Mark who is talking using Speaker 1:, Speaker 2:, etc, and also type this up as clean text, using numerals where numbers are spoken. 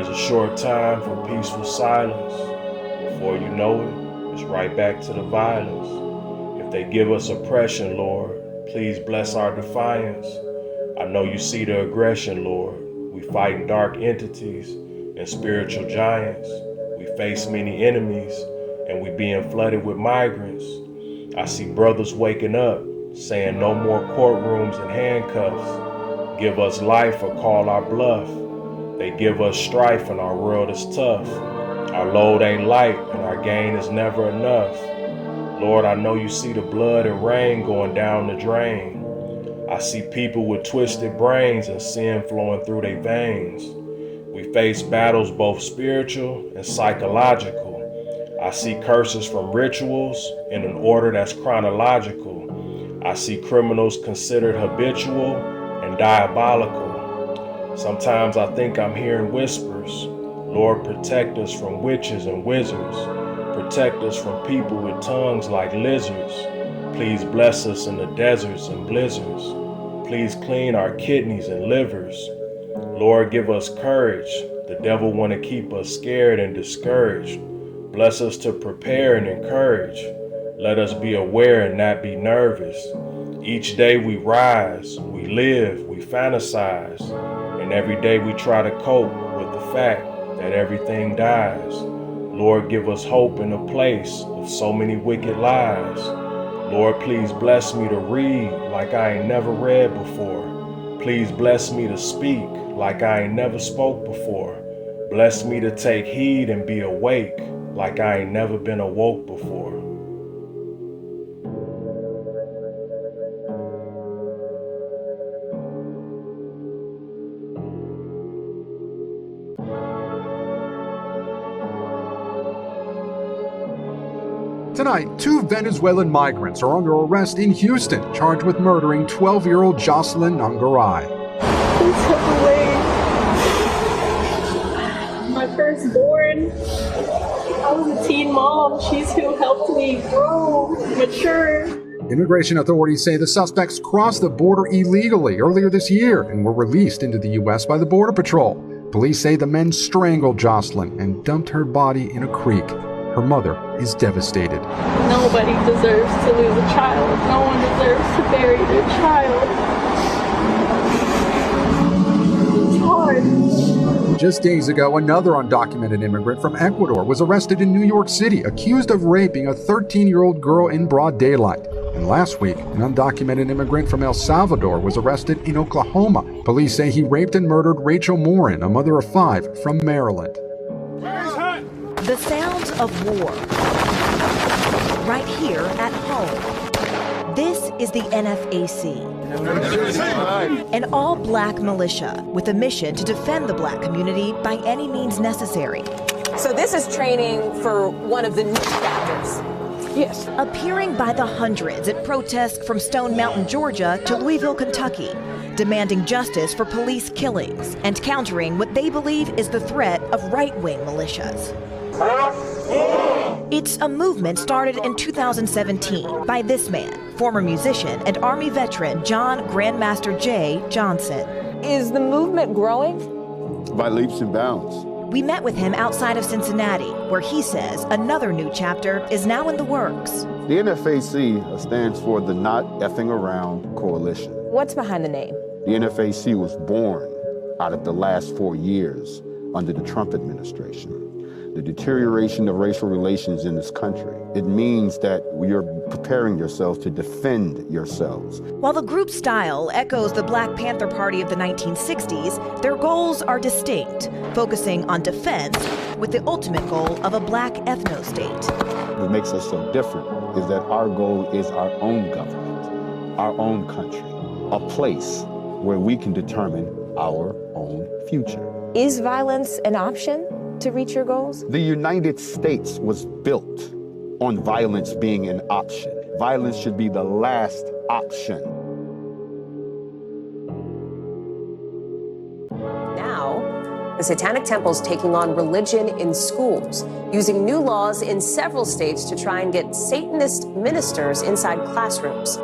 Speaker 1: There's a short time for peaceful silence. Before you know it, it's right back to the violence. If they give us oppression, Lord, please bless our defiance. I know you see the aggression, Lord. We fight dark entities and spiritual giants. We face many enemies, and we being flooded with migrants. I see brothers waking up, saying no more courtrooms and handcuffs. Give us life or call our bluff. They give us strife and our world is tough. Our load ain't light and our gain is never enough. Lord, I know you see the blood and rain going down the drain. I see people with twisted brains and sin flowing through their veins. We face battles both spiritual and psychological. I see curses from rituals in an order that's chronological. I see criminals considered habitual and diabolical. Sometimes I think I'm hearing whispers. Lord, protect us from witches and wizards. Protect us from people with tongues like lizards. Please bless us in the deserts and blizzards. Please clean our kidneys and livers. Lord, give us courage. The devil want to keep us scared and discouraged. Bless us to prepare and encourage. Let us be aware and not be nervous. Each day we rise, we live, we fantasize. And every day we try to cope with the fact that everything dies. Lord, give us hope in a place of so many wicked lies. Lord, please bless me to read like I ain't never read before. Please bless me to speak like I ain't never spoke before. Bless me to take heed and be awake like I ain't never been awoke before.
Speaker 2: Tonight, 2 Venezuelan migrants are under arrest in Houston, charged with murdering 12-year-old Jocelyn Nungaray.
Speaker 3: Please help away. My firstborn. I was a teen mom. She's who helped me grow, mature.
Speaker 2: Immigration authorities say the suspects crossed the border illegally earlier this year and were released into the U.S. by the Border Patrol. Police say the men strangled Jocelyn and dumped her body in a creek. Her mother is devastated.
Speaker 3: Nobody deserves to lose a child. No one deserves to bury their child. It's hard.
Speaker 2: Just days ago, another undocumented immigrant from Ecuador was arrested in New York City, accused of raping a 13-year-old girl in broad daylight. And last week, an undocumented immigrant from El Salvador was arrested in Oklahoma. Police say he raped and murdered Rachel Morin, a mother of 5 from Maryland.
Speaker 4: The sounds of war, right here at home. This is the NFAC, an all-black militia with a mission to defend the black community by any means necessary.
Speaker 5: So this is training for one of the new chapters.
Speaker 4: Yes. Appearing by the hundreds at protests from Stone Mountain, Georgia to Louisville, Kentucky, demanding justice for police killings and countering what they believe is the threat of right-wing militias. It's a movement started in 2017 by this man, former musician and Army veteran John Grandmaster J. Johnson.
Speaker 5: Is the movement growing?
Speaker 6: By leaps and bounds.
Speaker 4: We met with him outside of Cincinnati, where he says another new chapter is now in the works.
Speaker 6: The NFAC stands for the Not Effing Around Coalition.
Speaker 5: What's behind the name?
Speaker 6: The NFAC was born out of the last 4 years under the Trump administration. The deterioration of racial relations in this country. It means that you're preparing yourselves to defend yourselves.
Speaker 4: While the group's style echoes the Black Panther Party of the 1960s, their goals are distinct, focusing on defense with the ultimate goal of a black ethno-state.
Speaker 6: What makes us so different is that our goal is our own government, our own country, a place where we can determine our own future.
Speaker 5: Is violence an option to reach your goals?
Speaker 6: The United States was built on violence being an option. Violence should be the last option.
Speaker 5: Now, the Satanic Temple's taking on religion in schools, using new laws in several states to try and get Satanist ministers inside classrooms.